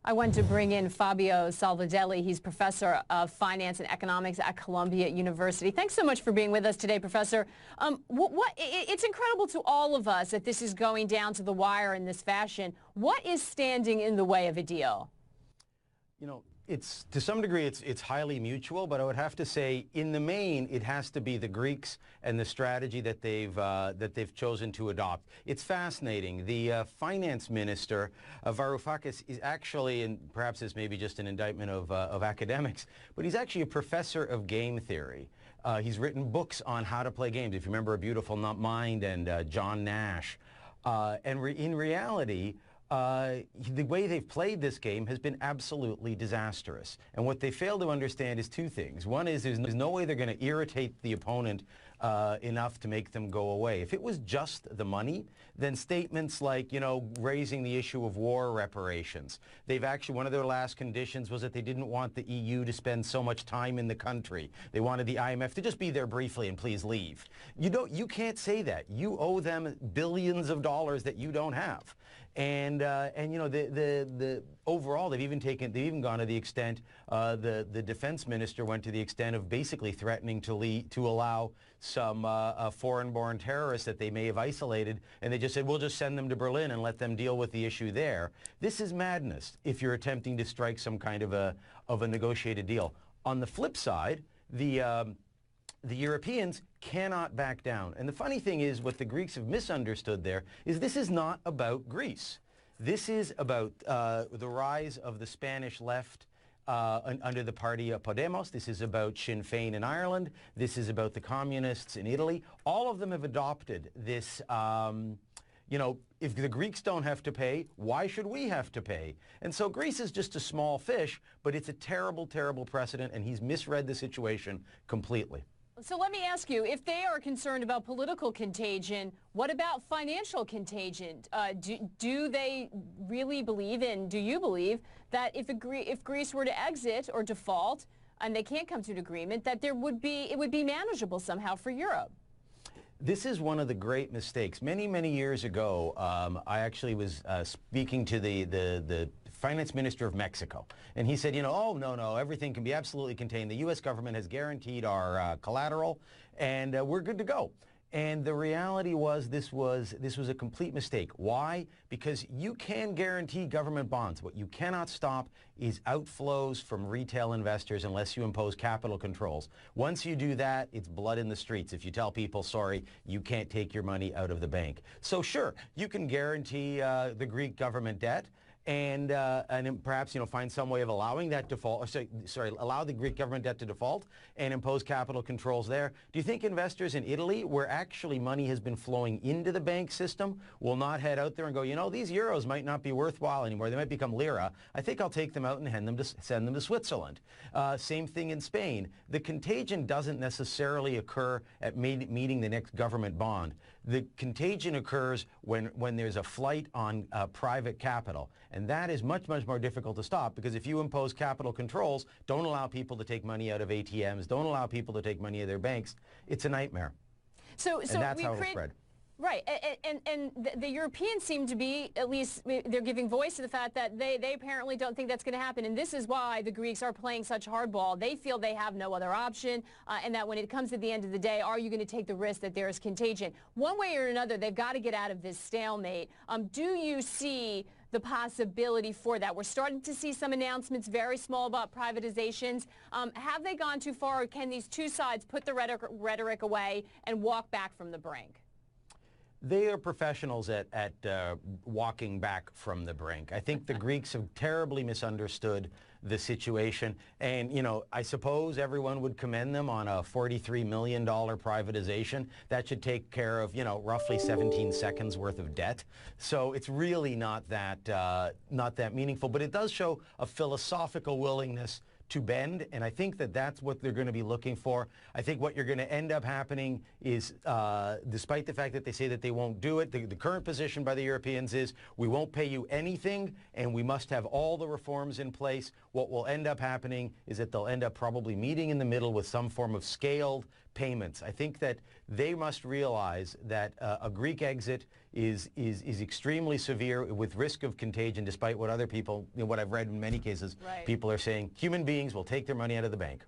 I want to bring in Fabio Salvadelli. He's professor of finance and economics at Columbia University. Thanks so much for being with us today, Professor. It's incredible to all of us that this is going down to the wire in this fashion. What is standing in the way of a deal? You know, it's to some degree it's highly mutual, but I would have to say in the main it has to be the Greeks and the strategy that they've chosen to adopt. It's fascinating. The finance minister Varoufakis is actually, and perhaps this may be just an indictment of academics, but he's actually a professor of game theory. He's written books on how to play games. If you remember A Beautiful Mind and John Nash, in reality, the way they've played this game has been absolutely disastrous. And what they fail to understand is two things. One is there's no way they're going to irritate the opponent enough to make them go away. If it was just the money, then statements like, you know, raising the issue of war reparations. They've actually, one of their last conditions was that they didn't want the EU to spend so much time in the country. They wanted the IMF to just be there briefly and please leave. You can't say that. You owe them billions of dollars that you don't have. And you know, the overall, they've even gone to the extent, the defense minister went to the extent of basically threatening to allow some foreign-born terrorists that they may have isolated, and they just said, we'll just send them to Berlin and let them deal with the issue there. This is madness if you're attempting to strike some kind of a negotiated deal. On the flip side, the Europeans cannot back down. And the funny thing is, what the Greeks have misunderstood there is this is not about Greece. This is about the rise of the Spanish left under the party of Podemos. This is about Sinn Féin in Ireland. This is about the communists in Italy. All of them have adopted this, you know, if the Greeks don't have to pay, why should we have to pay? And so Greece is just a small fish, but it's a terrible, terrible precedent, and he's misread the situation completely. So let me ask you, if they are concerned about political contagion, what about financial contagion? Do they really believe in, do you believe, that if Greece were to exit or default and they can't come to an agreement, that it would be manageable somehow for Europe? This is one of the great mistakes. Many, many years ago, I actually was speaking to the finance minister of Mexico, and he said, you know, oh, no, everything can be absolutely contained. The U.S. government has guaranteed our collateral, and we're good to go. And the reality was this was a complete mistake. Why? Because you can guarantee government bonds. What you cannot stop is outflows from retail investors unless you impose capital controls. Once you do that, it's blood in the streets. If you tell people, sorry, you can't take your money out of the bank. So sure, you can guarantee the Greek government debt, and perhaps, you know, find some way of allowing that default, allow the Greek government debt to default and impose capital controls there. Do you think investors in Italy, where actually money has been flowing into the bank system, will not head out there and go, you know, these euros might not be worthwhile anymore. They might become lira. I think I'll take them out and send them to Switzerland. Same thing in Spain. The contagion doesn't necessarily occur at meeting the next government bond. The contagion occurs when there's a flight on private capital. And that is much, much more difficult to stop, because if you impose capital controls, don't allow people to take money out of ATMs, don't allow people to take money out of their banks, it's a nightmare. So that's how it'll spread. Right, and the Europeans seem to be, at least they're giving voice to the fact that they apparently don't think that's going to happen, and this is why the Greeks are playing such hardball. They feel they have no other option, and that when it comes to the end of the day, are you going to take the risk that there is contagion? One way or another, they've got to get out of this stalemate. Do you see the possibility for that? We're starting to see some announcements, very small, about privatizations. Have they gone too far, or can these two sides put the rhetoric away and walk back from the brink? They are professionals at walking back from the brink. I think the Greeks have terribly misunderstood the situation. And, you know, I suppose everyone would commend them on a $43 million privatization. That should take care of, you know, roughly 17 seconds worth of debt. So it's really not that meaningful. But it does show a philosophical willingness to bend, and I think that that's what they're going to be looking for. I think what you're going to end up happening is, despite the fact that they say that they won't do it, the current position by the Europeans is, we won't pay you anything, and we must have all the reforms in place. What will end up happening is that they'll end up probably meeting in the middle with some form of scaled payments. I think that they must realize that a Greek exit is extremely severe with risk of contagion, despite what other people, what I've read in many cases, Right. people are saying human beings will take their money out of the bank.